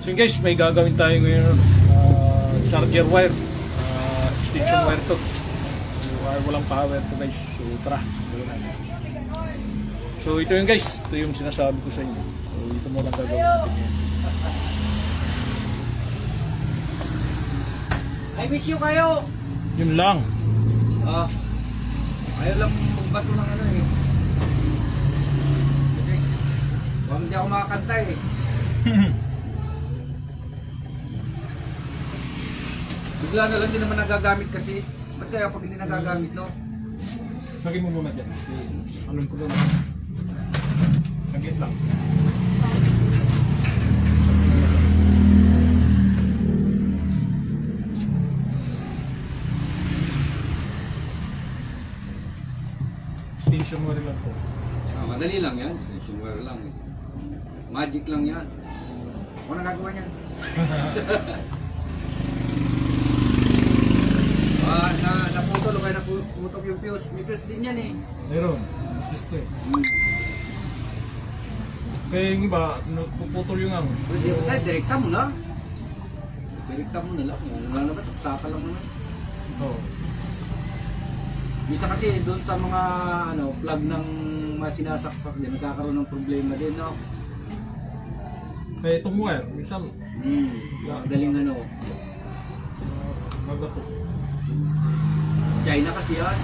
So guys, may gagawin tayo ngayon. Charger wire. Extension wire to. Walang power to guys. So tara. So ito yung guys. Ito yung sinasabi ko sa inyo. So ito muna gagawin natin ngayon. I miss you kayo! Yun lang. Ayaw lang magbato ng ano eh. Huwag hindi ako makakanta eh. Bigla na lang din naman nagagamit kasi. Ba't kaya pag hindi nagagamit no? Lagay mo muna dyan. Anong ko doon? Saglit lang. Extension wire lang po. Madali lang yan. Extension wire lang. Magic lang yan. Ako nagagawa niyan. Naputol o kaya naputok yung fuse. May fuse din yan eh. Meron. Gusto eh. Kaya yung iba, puputol yung ang. Pwede mo sa'yo, direkta mo na. Direkta mo na lang. Wala na ba? Saksaka lang mo na. Oo. Bisa kasi doon sa mga plug ng mga sinasaksak din, nagkakaroon ng problema din, no? Kaya itong wire, minsan, Galing magato. China kasi yan.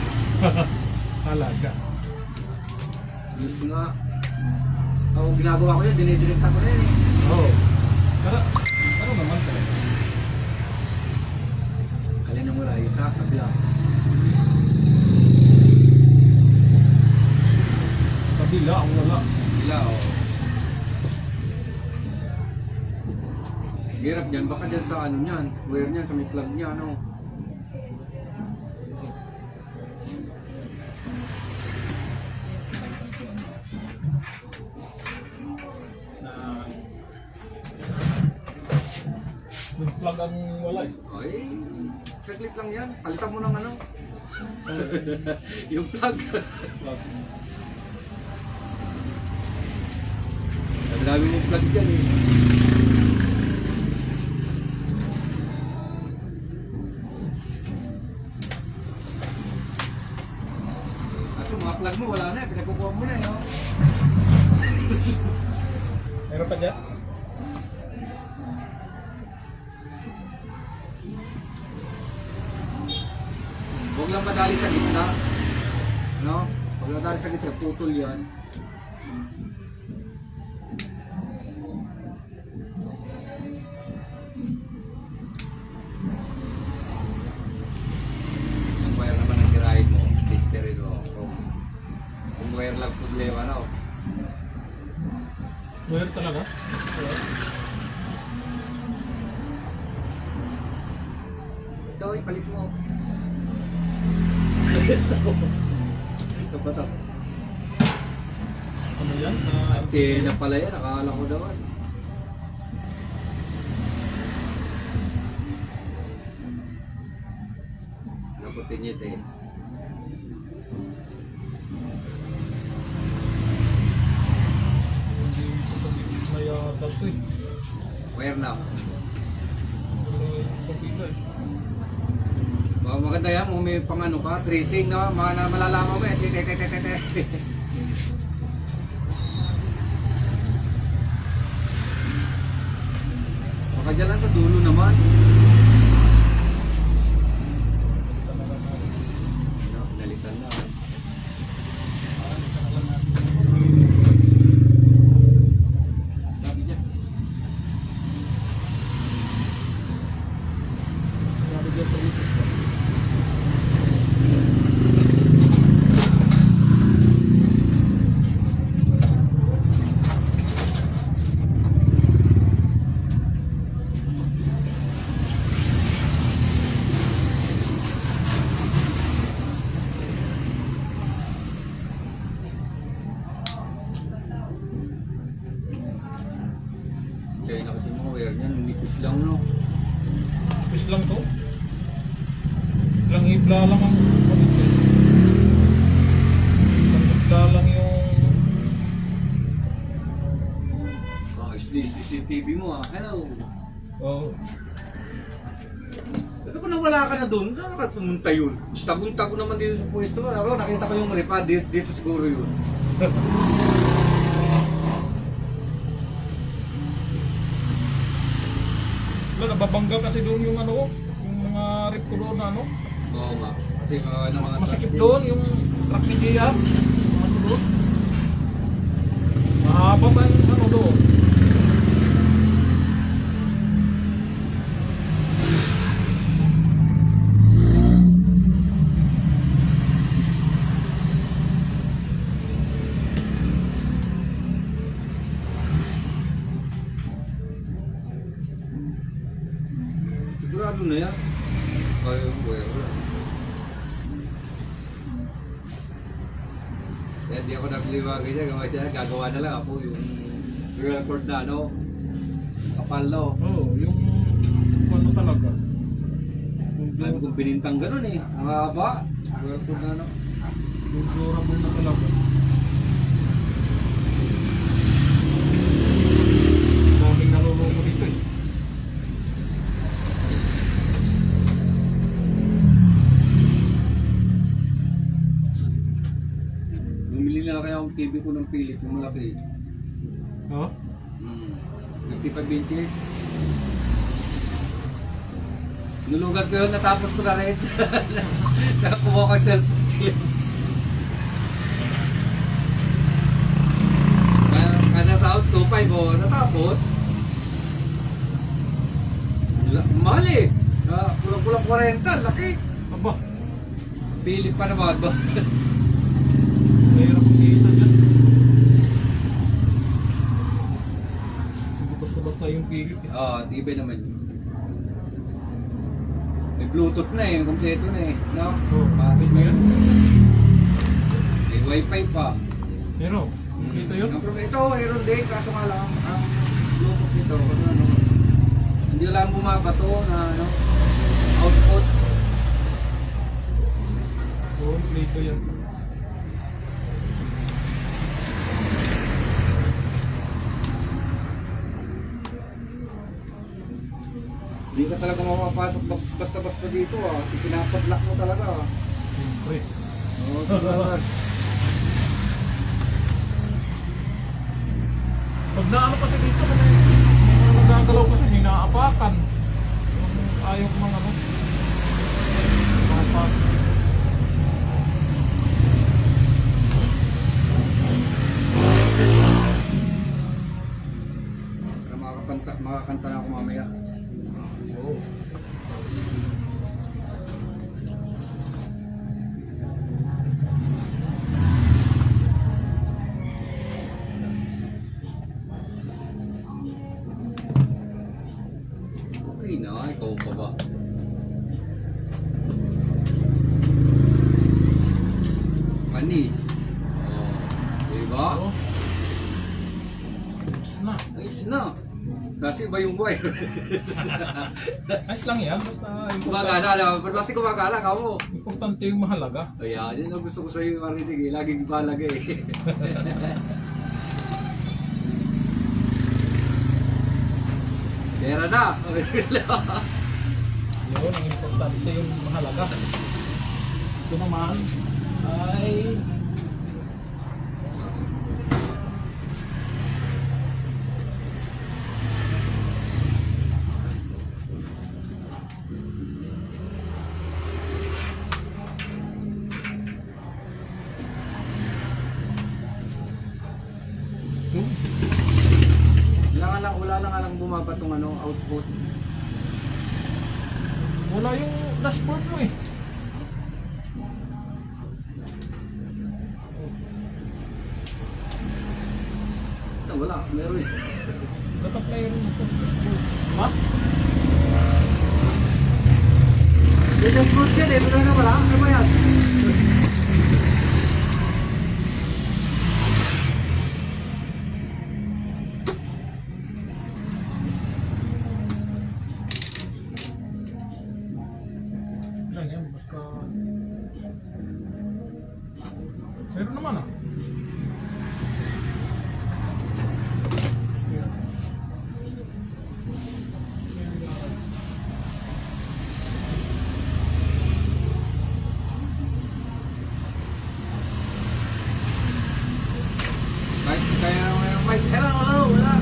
Halaga. Diyos nga. Ako ginagawa ko yan, dinidirekta ko rin eh. Oo. Pero naman talaga. Alin ang wala, yung sa kabila. Kabila, ang wala. Kabila, oh. Hirap dyan, baka dyan sa niyan, wire niyan, sa may plug niya, Nag-plug ang wala eh. Ay, saglit lang yan. Palitan mo ng yung plug. Plug. Ang dami mong plug dyan eh. Kaso mga plug mo wala na, pinagkukuha mo na eh. Meron pa dyan? Huwag lang madali sa gitna. Huwag lang madali sa gitna, putol yan. Ang wire naman ang tirahin mo, testerin mo. Kung wire lang problema na. Meron talaga? Ito, ipalit mo. Ito pa ito. Ano yan? Antena pala yan, akala ko daw. Naputin eh. Hindi sa may dato eh. Wire na. Kapila eh. Maganda yan, kung may pang ka, tracing na, malalaman mo eh. Baka dyan lang sa dulo naman. Nalitan na. Sabi niya. Sabi niya sa YouTube. Kaya na kasi mga wire niyan, nipis lang no. Pis lang to. Lang ibla lang ang ibla lang yung CCTV mo ah. Hello. Oo. Pero kung nawala ka na doon, saan ka pumunta yun? Tagong-tago naman dito sa pwesto. Ako, nakita ko yung repa, dito siguro yun. Wala, nababangga kasi doon yung ano, yung mga rip ko doon na ano. Oo nga. Kasi mga Masikip doon, yung truck ni Gia. Ano doon? Mahaba pa yung ano doon. sigurado na yan. Ay, wala. Kaya di ako nagliwagay niya, gagawa na lang ako yung record na ano, kapal no. Oo, yung ano talaga. Alam kong pinintang ganun eh, ang haba, record na ano. Yung durable na talaga. Daming nalulungo dito eh. Bumili na kaya akong TV ko ng Philip, yung malaki. Ha? 55 inches. Nulugan ko yun, natapos ko na rin. Nakakuha ko yung cellphone. Kada sa 2.5 o natapos. Mahal eh. Kulang-kulang 40, laki. Aba, Philip pa naman ba? mahirap ang isa dyan. Hindi basta-basta yung Philip eh. Oo, tibay naman yun. May Bluetooth na eh, kompleto na eh. No? Oo, Bakit ba yan? May wifi pa. Pero, kita yun? Ito, mayroon din, kaso nga lang, ang Bluetooth nito, ano, hindi lang bumabato na ano, output. Oo, dito yan. Hindi ka talaga mapapasok basta-basta dito ah. Pinapadlock mo talaga ah. Siyempre. Oo, talaga. Pag naano kasi dito, may nagagalaw kasi, hinaapakan. Yung ayaw ko mga ano. Makapasok. Para makakanta na ako mamaya. Oo. Okay na, ikaw pa ba? Panis. Oh, diba? Oo. Ayos na. Ayos na. Kasi iba yung wire. Ayos lang yan, basta Gumagana na. Basta gumagana ka mo. importante yung mahalaga. Ayan, yun ang gusto ko sa'yo marinig eh. Laging balaga eh. Pera na. Yun, ang importante yung mahalaga. Ito naman ay wala lang alang bumabantong ano, output. wala yung dashboard mo eh. Wala, meron. Dapat mayroon ito dashboard. Ha? May dashboard yan eh, pero na wala. Ano ba yan? Yan yan, basta meron naman ah. Wala.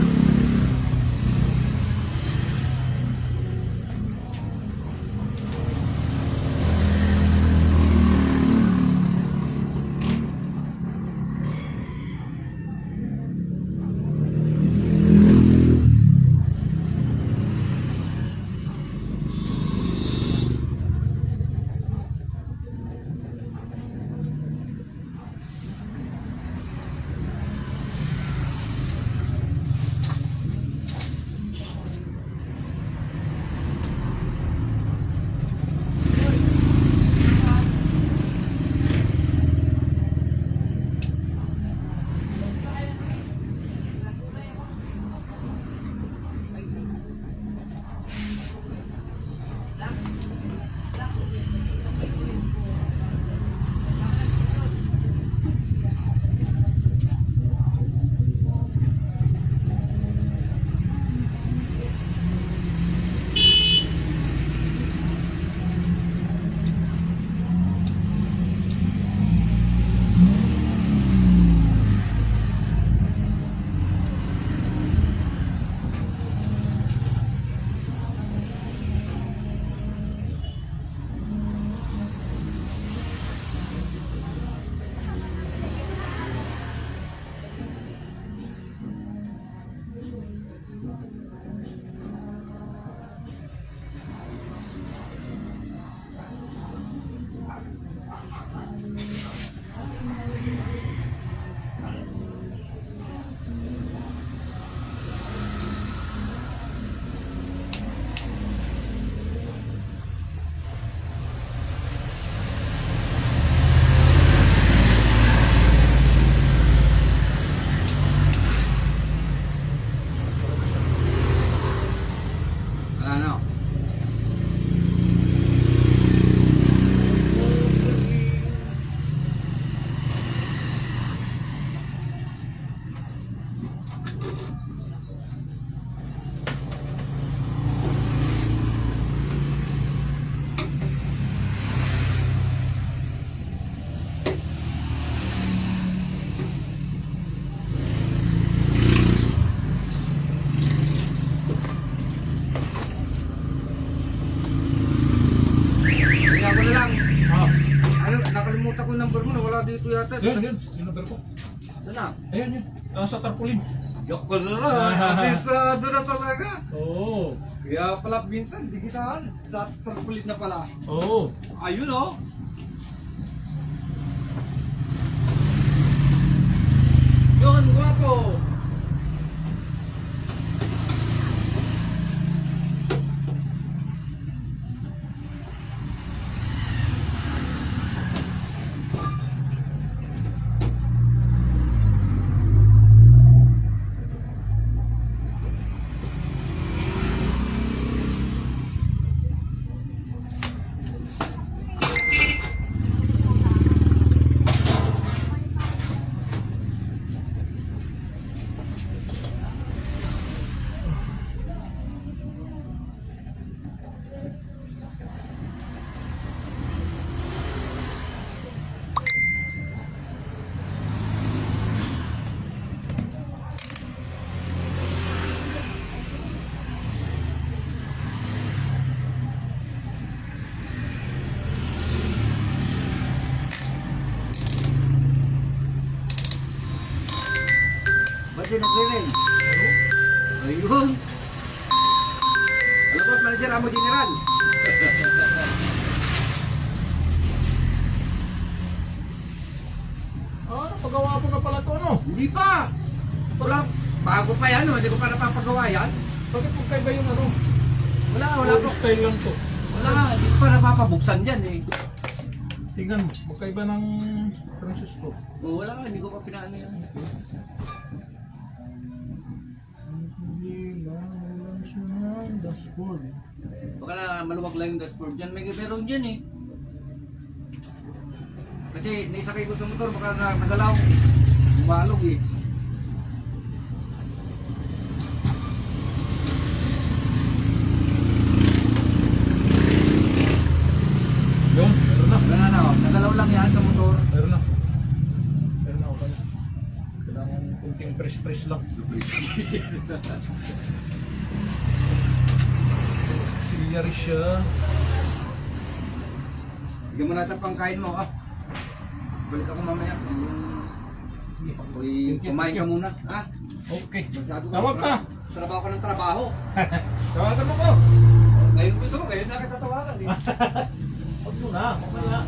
Ano? Kaya ko na lang. Ah, Ano, nakalimutan ko yung number mo, nawala dito yata. yun. Yung number ko. Saan na? Ayun yun. Sa tarpaulin. Yok ko na lang, asisado na talaga. Oo. Kaya pala minsan, di kita sa perkulit na pala. Oo. Ayun oh. Yun, guwapo. Ba't yun nagre-ring? Ayun. Alam boss, manager, amo general. Napagawa mo na pala to, no? Hindi pa. Wala. Bago pa yan, hindi ko pa napapagawa yan. Bakit magkaiba yung ano? Wala Wala pa. style lang to. Wala, hindi ko pa napapabuksan yan eh. Tingnan mo, magkaiba ng princess to. Wala, hindi ko pa pinaano yan. Hindi lang siya ng dashboard. Baka na maluwag lang yung dashboard dyan. May meron dyan eh. Kasi naisakay ko sa motor, baka nagalaw. Umalog eh. Yun, meron na. Wala na, nagalaw lang yan sa motor. Meron na. Meron na ako pala. Kailangan kunting press-press Duplis lang. Auxiliary siya. Bigyan mo natin pangkain mo, ah. Balik ako mamaya. Uy, kumain ka muna, ha? Okay. Masyado Tawag ka. Trabaho ka ng trabaho. Tawagan mo ko. Ngayon gusto mo, ngayon nakitatawagan eh. Huwag mo na. Mamaya.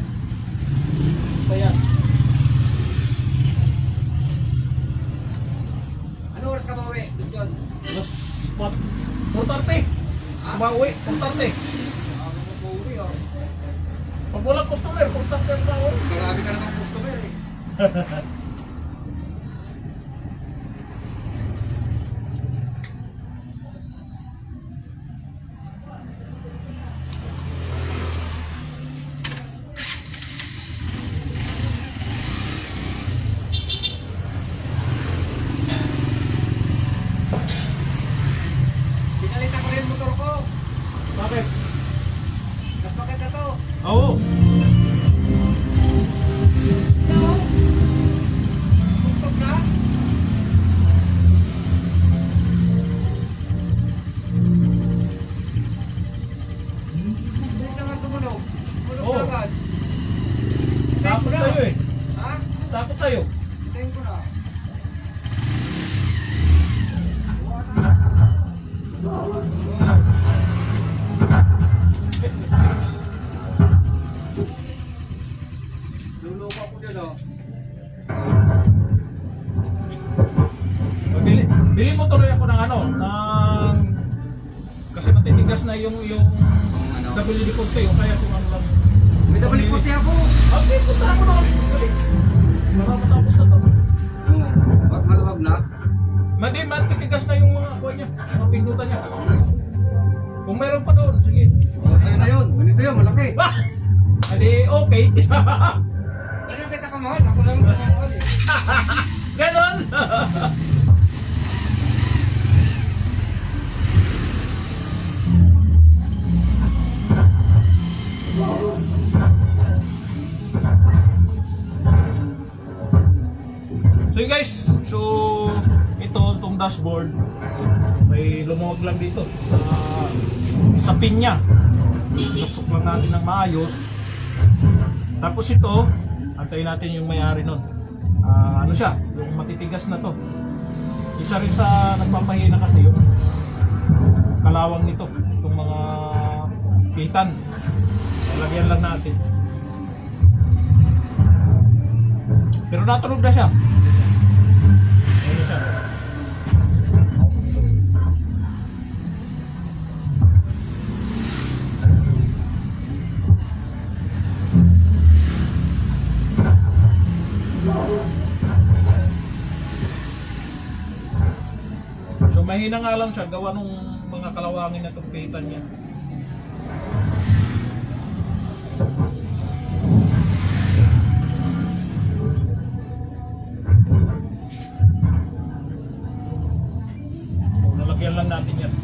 Kaya. Ano oras ka ba uwi? John? Plus 4:30. Kumauwi. 4:30. Ako mo po uwi, oh. Pag walang customer, 4:30 na ako. Marami ka namang customer eh. Pinalitan ko rin yung motor ko. Bakit? Mas bakit na to? Oo. No! Tugtog na? Bilis na nga tumunog. Tumunog Oo. na agad. Takot sa'yo eh. Ha? Takot sa'yo. Hintayin ko na. Lulupa ko dyan, oh. Bili mo tuloy ako ng ano, ng kasi matitigas na yung Ano? WD-40 o kaya kung ano lang. May dabalik puti ako. Okay, punta mo na. Baka matapos na to. Oo. Maluwag na. Matitigas na yung mga kuha niya, mga pindutan niya. Kung meron pa doon, sige. Oh, sa'yo na yun. Ganito yun, malaki. Ah! Adi, okay. Ano kita ka mahal? Ako lang mahal eh. Ganon. So yun guys, so ito itong dashboard, may lumuwag lang dito sa pin niya. Suksok lang natin ng maayos. Tapos ito, antayin natin yung may-ari nun. Ano siya, yung matitigas na to. Isa rin sa nagpapahina kasi yung kalawang nito, itong mga pitan. Lagyan lang natin. Pero natunog na siya. Ayan siya. So mahina nga lang siya, gawa nung mga kalawangin na itong pitan niya. Nalagyan lang natin yan.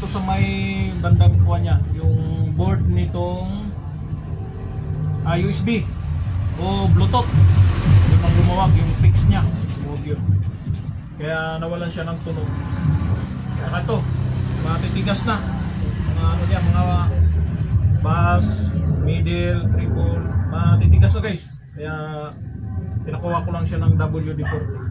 sa may bandang kuha niya, yung board nitong USB o Bluetooth. Yung ang lumawag, yung fix niya. Huwag yun. Kaya nawalan siya ng tunog. Saka ito, matitigas na. Mga ano niya, mga bass, middle, treble, matitigas na guys. Kaya pinakuha ko lang siya ng WD-40.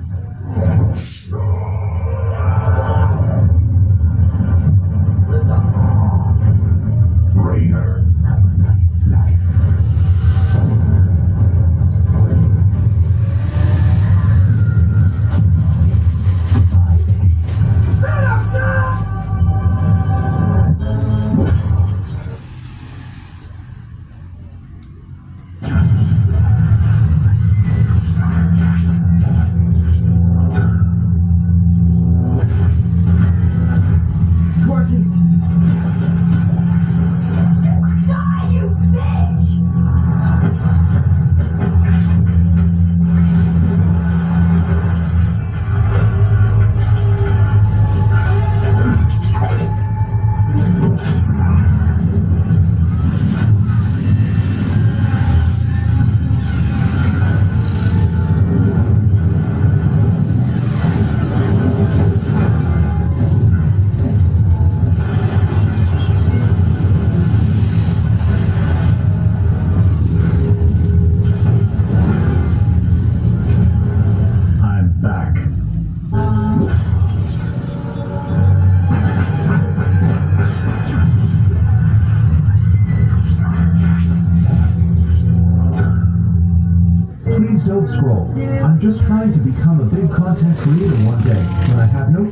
Please don't scroll. I'm just trying to become a big content creator one day, but I have no...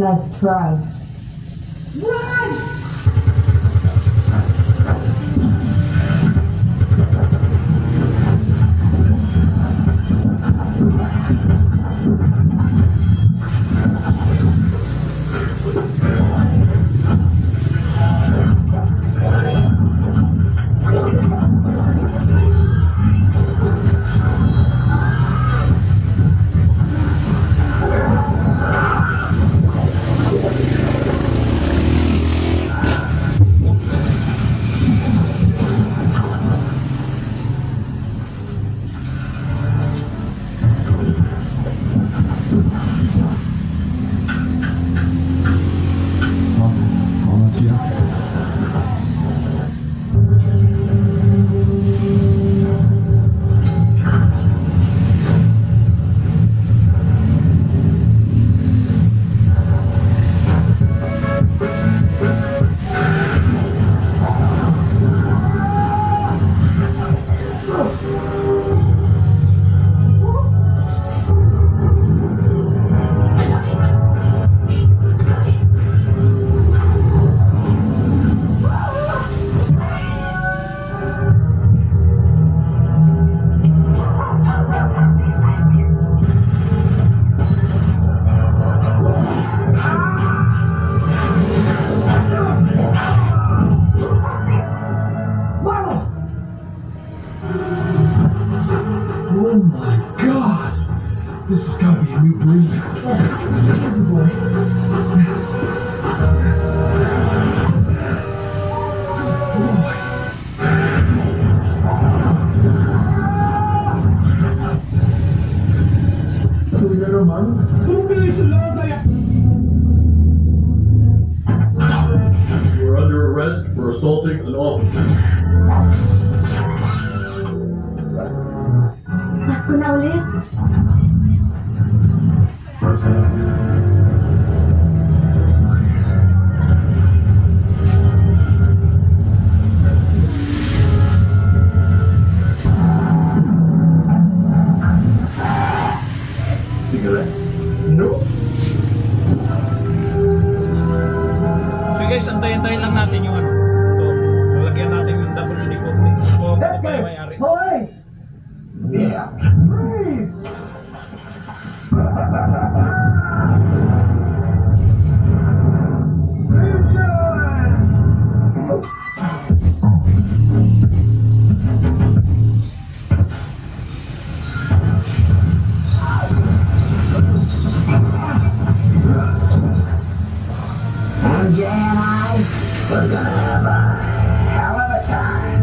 Nice try. Oh my god! This has got to be a new breed. Oh You're under arrest for assaulting an officer. Pasko na ulit. may-ari. Hey! Yeah. Freeze! MJ and I, we're gonna have a hell of a time.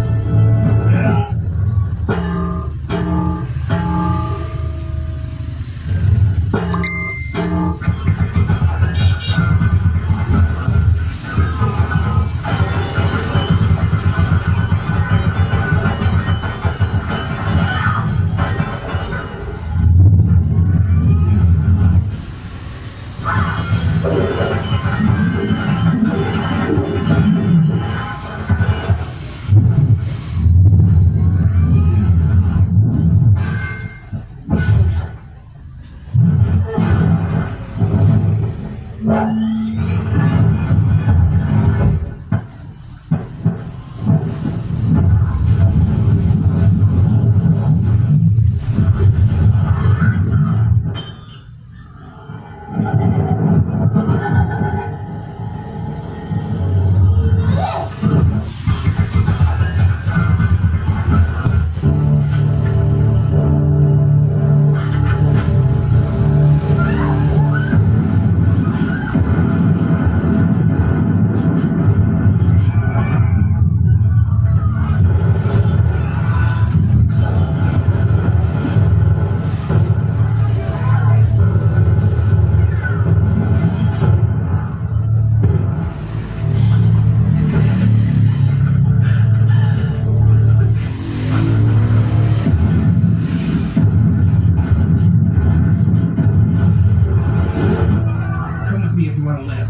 Come with me if you want to live.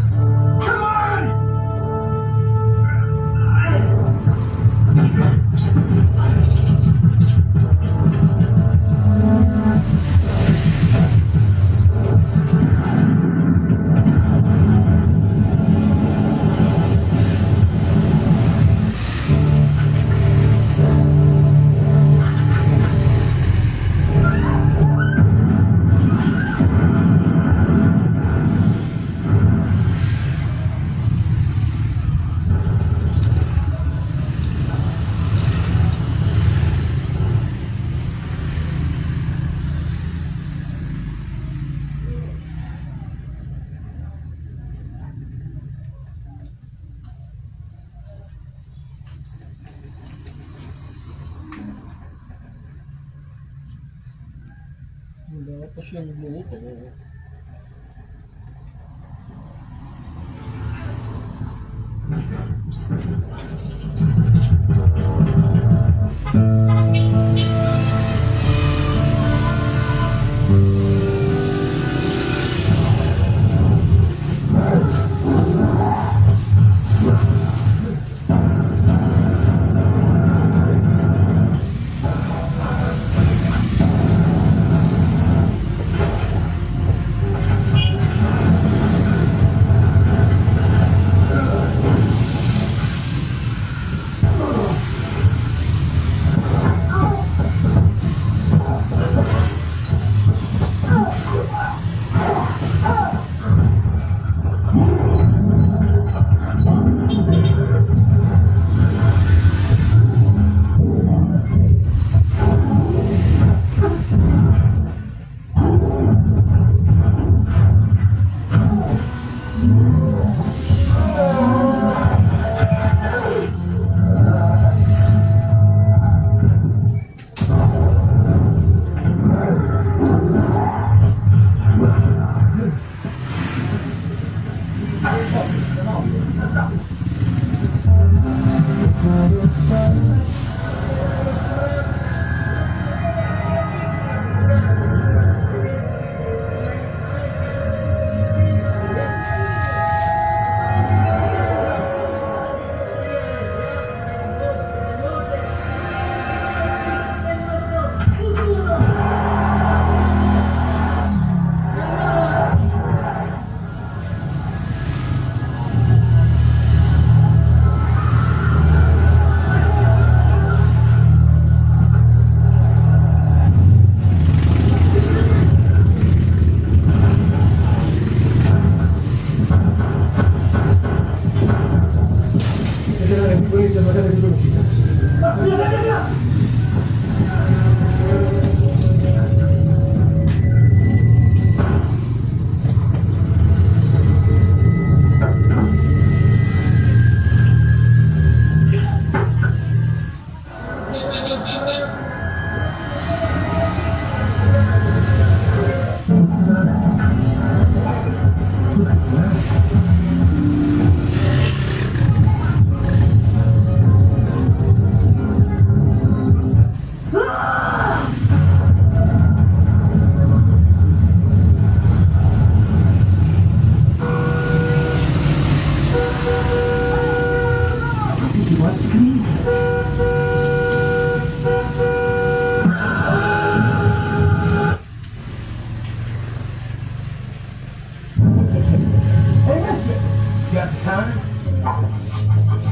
Come on! Wala pa siyang luto.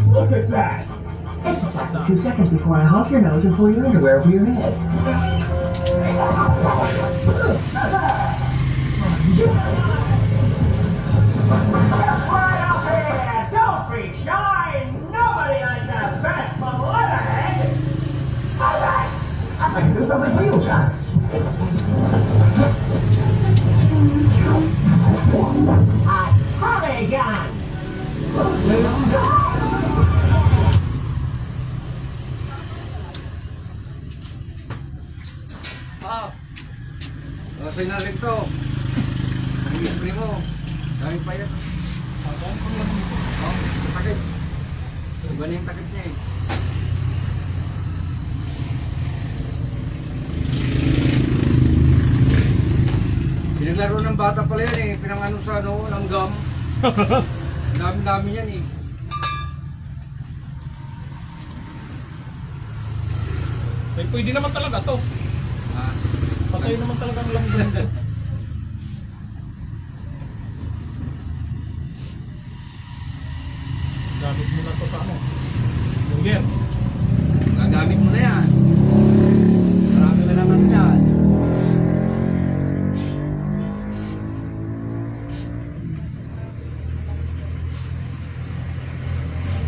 Look at that! 2 seconds before I hop your nose and pull your underwear over your head. Don't be shy! Nobody likes a fat leatherhead! Alright! I can do something real time. A Tommy gun! Ah! Kasay na rin to. Ang spray mo. Dahil pa yan. Oh, takip. Iba na yung takip niya eh. Pinaglaro ng bata pala yan eh. Pinangano sa ano, ng gum. Dami-dami yan eh. Eh, pwede naman talaga to. Ah, Patay naman talaga ang langgam to. Gamit mo na to sa ano. Lungger. gagamit mo na yan. Marami na naman yan.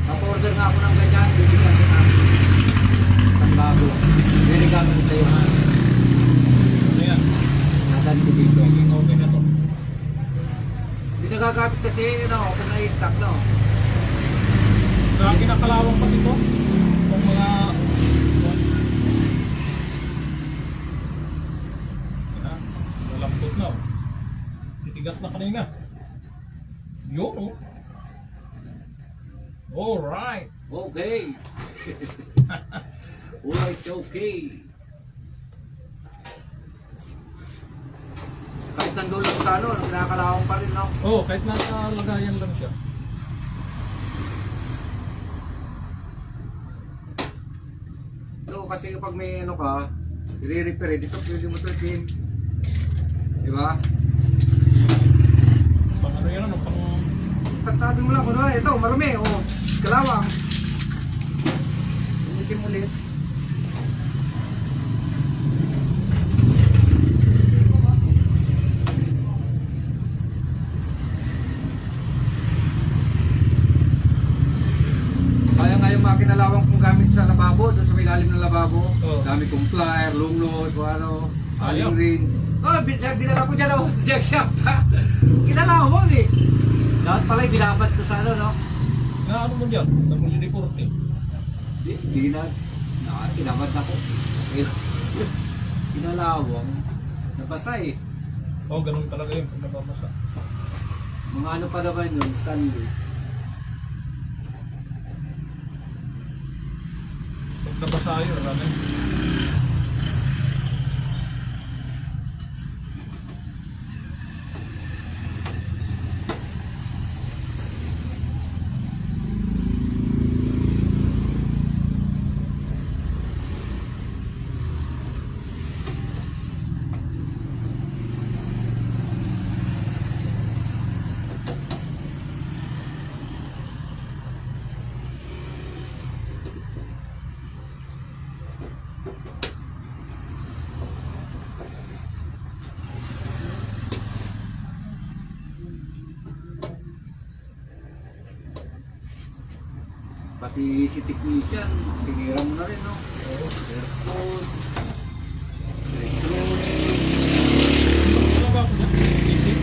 Napa-order nga ako ng ganyan, bibigyan ko na. Ang bago. Binigamit ko sa'yo ha. Ano yan? Nasan ko dito. Okay na to. Hindi nagagamit kasi, kung na-stock, no? Lagi nakalawang pa dito. Itong mga... Yan, malambot na. Titigas na kanina. Yun, oh. Alright. Okay. Alright, it's okay. Kahit nandun lang sa ano, nakakalawang pa rin, no? Oh, kahit nasa lagayan lang siya. No, kasi kapag may ano ka, i-repair, dito pwede mo ito din. Di ba? Pang ano yan, ano, pang... Tatabi mo lang, kuno, ito, marumi, oh, kalawang. Ulitin ulit. Kaya nga yung makinalawang kong gamit sa lababo, doon sa may lalim ng lababo. Oh. Dami kong plier, long nose, ano, Ayaw. aling rings. Oh, dinala ko dyan ako sa jack shop. Kinalawang eh. Dapat pala binabat ko sa ano, no? Na ano mo dyan? WD-40. Hindi na. Kinabad ako. Kinalawang. Nabasa eh. Oh, ganun talaga yun kung nababasa. Mga ano pa naman yun, Stanley. Pag nabasa yun, ano yun? Pati si technician, tinira mo na rin, no? Aircon, electronic. Talaga ako dyan? Easy.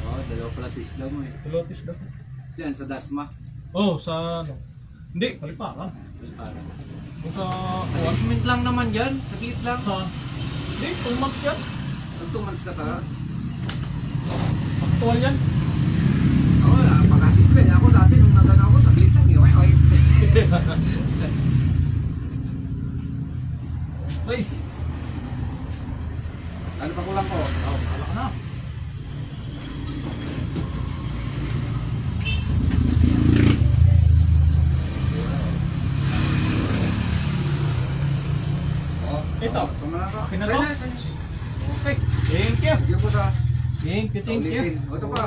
Oh, dalawa pala tisla mo eh. Pilotis na. Diyan, sa Dasma. Oh, sa ano? Hindi, paliparan. Parang. Kung sa... Assessment lang naman yan. Saglit lang. Saan? Hindi, 2 months yan. 2 months na ta. Actual yan. Oo, pag-assessment. Ako dati nung nagano ako, saglit lang. Wait. Ay, Ano pa kulang ko? oh, wala ka na. Oo. Ito. Tumala ka. Akin na to? Sa'yo. Okay, thank you. Sige po sa Thank you, thank you. ulitin. O, ito pa.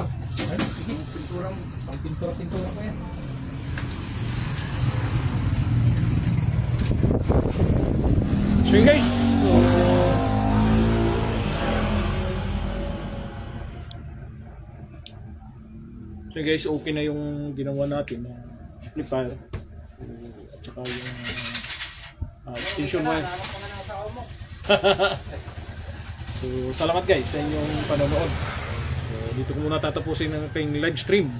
Ay, sige. Pintura mo. Pang pintura-pintura ko yan. So yun guys, so guys, okay na yung ginawa natin ng amplifier at saka yung station wire. So salamat guys sa inyong panonood. So, dito ko muna tatapusin ang ating live stream.